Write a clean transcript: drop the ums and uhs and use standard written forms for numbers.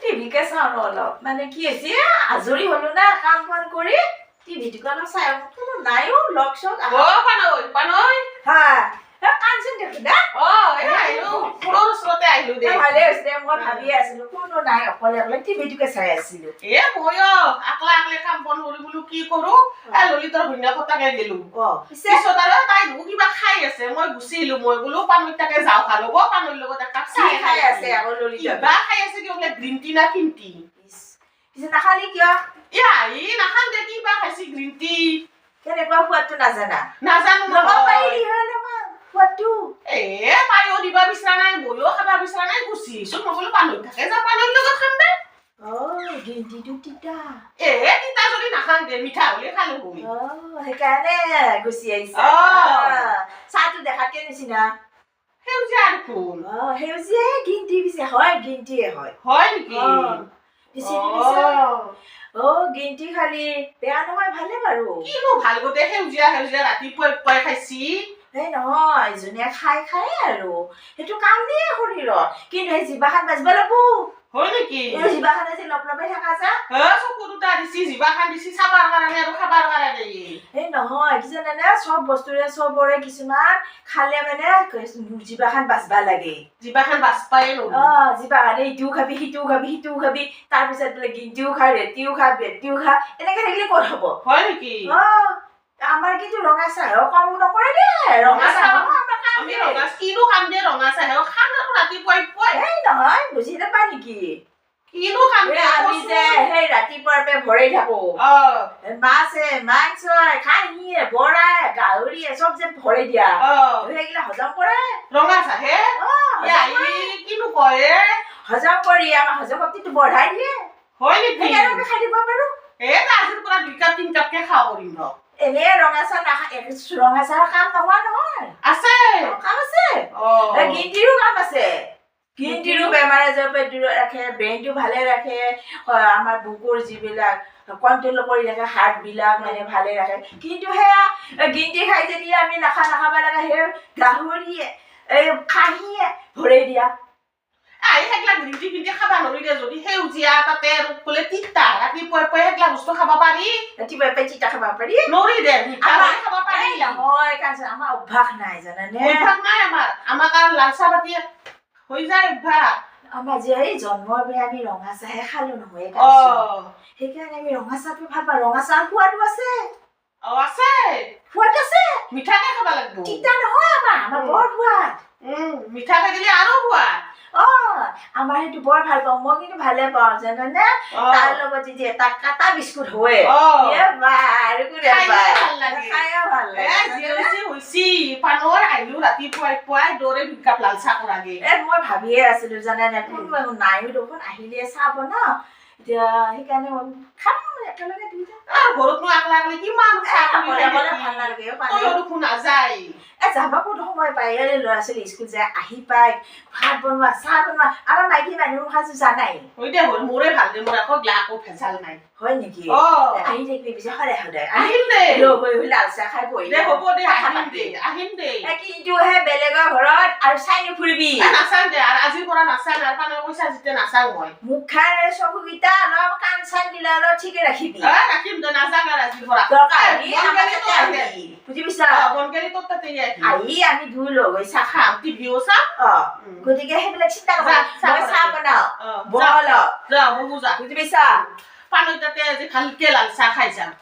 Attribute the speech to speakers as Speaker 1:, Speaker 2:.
Speaker 1: টিভিকে চাওঁ ৰ অলপ মানে কি হৈছে আজৰি হলো না কাম বন কৰি টিভিটোকে অলপ চাই কোনো নাইও লগ চগ
Speaker 2: পানৈ
Speaker 1: হা কাঞ্চন দেখো না
Speaker 2: পুৰৰ ওচৰতে আহিলো দে
Speaker 1: ভালে হৈছে দে মই ভাবিয়ে আছিলো কোনো নাই অকলে অকলে টিভিটোকে চাই আছিলো
Speaker 2: মই আকলা আকলে কাম বন কৰি বোলো কি কৰো ললিতৰ ঘৈণীয়েক তাকে গেলো পিছত আৰু তাই কিবা খাই আছে মই গুচি আহিলো মই বোলো পানৈ তাকে যাওঁ ভাল হ'ব পানৈৰ লগত একাপ চাহ
Speaker 1: খাই আছে আকৌ ললিতা
Speaker 2: কিবা খাই আছে কি বোলে গ্ৰীণ টি না কিন্তি
Speaker 1: পিছে নাখালি কিয়
Speaker 2: নাখান দে কিবা খাইছি গ্ৰীণ টি
Speaker 1: কেনেকুৱা সোৱাদটো নাজানা
Speaker 2: নাজানো
Speaker 1: ল'ব পাৰিলি হয় অলপমান সোৱাদটো
Speaker 2: তাইও দিবা বিচৰা নাই ময়ো খাবা বিচৰা নাই গুচি আহিছো মই বোলো পানৈ থাকে যা পানৈৰ লগত খাম দে
Speaker 1: গেণ্টিটো তিতা
Speaker 2: তিতা যদি নাখান দে মিঠা হলে খালো হয়
Speaker 1: সেইকাৰণে গুচি আহিছে চাহটো দেখাতকে নিচিনা
Speaker 2: সেউজীয়া দেখোন
Speaker 1: সেউজীয়া গেণ্টি পিছে হয় গেণ্টিয়ে হয়
Speaker 2: হয় নেকি
Speaker 1: গেণ্টি খালি বেয়া নহয় ভালে বাৰু
Speaker 2: কিনো ভাল গোটেই সেউজীয়া সেউজীয়া ৰাতিপুৱাই খাইছি
Speaker 1: এই নহয় যোনে খাই আৰু সেইটো কাম দিয়ে শৰীৰত কিন্তু সেই জিভাখন বাজিব লাগব
Speaker 2: হয় নেকি
Speaker 1: জিভাখন আজি লপলপাই থকা যা
Speaker 2: চকু দুটা দিছি জিভাখন দিছি চাবাৰ কাৰণে আৰু খাবাৰ কাৰণে
Speaker 1: এই নহয় কি জানে চব বস্তুৰে চবৰে কিছুমান খালে মানে জিভাখন বাজবা লাগে
Speaker 2: জিভাখন বাজ পায়
Speaker 1: জিভাখন ইটোও খাবি সিটোও খাবি তাৰপিছত বোলে গিন্তিও খা ৰেতিও খা বেটিও খা এনেকে থাকিলে ক'ত হ'ব
Speaker 2: হয় নেকি
Speaker 1: আমাৰ কিন্তু ৰঙা চাহ কম নকৰে দে ৰঙা চাহ
Speaker 2: আমি ৰঙা কিনো খাম দে ৰঙা চাহ খাম আৰু ৰাতিপুৱাই
Speaker 1: এই নহয় বুজি নাপায় নেকি
Speaker 2: কিনো খাম দে
Speaker 1: আমি যে সেই ৰাতিপুৱাৰ পৰা ভৰাই থাকো মাছে মাংস খাহীয়ে বৰাই গাহৰিয়ে চব যে ভৰাই দিয়া সেইগিলা হজম কৰে
Speaker 2: ৰঙা চাহে কিনো কয়
Speaker 1: হজম কৰি আমাৰ হজম শক্তিটো বঢ়াই দিয়ে
Speaker 2: হয় নেকি
Speaker 1: সেইকাৰণে খাই দিব পাৰো
Speaker 2: আজিৰ পৰা 2 কাপ 3 কাপকে খাব পাৰিম
Speaker 1: এনে ৰঙা চাহ কাম নোহোৱা নহয়
Speaker 2: আছে
Speaker 1: কাম আছে গিন্তিৰো কাম আছে গিন্তিৰো বেমাৰ আজাৰ পৰা দূৰত ৰাখে ব্ৰেইনটো ভালে ৰাখে আমাৰ বুকুৰ যিবিলাক কণ্ট্ৰল কৰি ৰাখে হাৰ্ট বিলাক মানে ভালে ৰাখে কিন্তু সেয়া গিন্তি খাই যদি আমি নাখাব লাগে সেই গাহৰিয়ে এই খাহীয়ে ভৰাই দিয়া
Speaker 2: সেইগিলা গ্ৰীণটি ফিন্টি খাবা নৰি দে যদি সেউজীয়া তাতে আৰু বোলে তিতা ৰাতিপুৱাই সেইগিলা বস্তু খাব পাৰি
Speaker 1: ৰাতিপুৱাই তিতা খাব পাৰি
Speaker 2: নৰি দে খাব পাৰি
Speaker 1: নহয় কাৰণ আমাৰ অভ্যাস নাই জানানে
Speaker 2: অভ্যাস নাই আমাক আৰু লাল চাহ পাতি হৈ যায় অভ্যাস
Speaker 1: আমাৰ যে এই জন্মৰ পৰা আমি ৰঙা চাহে খালো নহয় সেইকাৰণে আমি ৰঙা চাহটো ভাল পাওঁ ৰঙা চাহ সোৱাদো আছে সোৱাদ আছে
Speaker 2: মিঠাকে খাব লাগিব
Speaker 1: তিতা নহয় আমাৰ বৰ সোৱাদ
Speaker 2: মিঠা থাকিলে আৰু সোৱাদ
Speaker 1: আমাৰ সেইটো বৰ ভাল পাওঁ মই কিন্তু ভালে পাওঁ জানানে তাৰ লগত যদি এটা কাটা বিস্কুট হয়
Speaker 2: ৰাতিপুৱাই দৌৰে 2 কাপ লাল চাহ কৰাগে
Speaker 1: মই ভাবিয়ে আছিলো জানানে কোনোবা নাইও দেখোন আহিলে চাহ বনাও এতিয়া সেইকাৰণে খাম একেলগে
Speaker 2: ঘৰতনো আকলা আকলি কিমান
Speaker 1: ভাল নালাগে
Speaker 2: নাযায়
Speaker 1: যাবা ক'ত সময় পায় ল'ৰা ছোৱালী স্কুল যায় আহি পায় ভাত বনোৱা চাহ বনোৱা আমাৰ মাইকী মানুহ সাজু জানাই
Speaker 2: মোৰে ভাল দে মোৰ আকৌ গ্লাকো ভেজাল নাই
Speaker 1: হয় নেকি আহি থাকিবি পিছে সদায়
Speaker 2: আহিম দে
Speaker 1: লাল চাহ খাই বহি
Speaker 2: হ'ব দে আহিম দে
Speaker 1: কিন্তু সেই বেলেগৰ ঘৰত আৰু চাই নুফুৰিবি
Speaker 2: নাচাম দে আৰু আজিৰ পৰা নাচাম আৰু পানৰ পইচা যেতিয়া নাচাও মই
Speaker 1: মুখাৰ চকুকেইটা অলপ কাণ চান দিলে অলপ ঠিকে ৰাখিবি
Speaker 2: ৰাখিম দে নাযাম আৰু আজিৰ পৰা
Speaker 1: বুজি পাইছা
Speaker 2: বনগাড়ী তোৰ তাতে
Speaker 1: আহি আমি দুই লগ হৈ চাহ খাম
Speaker 2: টিভিও চাম
Speaker 1: গতিকে সেইবিলাক চিন্তা নকৰা মই চাহ বনাও বুজি পাইছা
Speaker 2: পানৈ তাতে আজি ভালকে লাল চাহ খাই যাম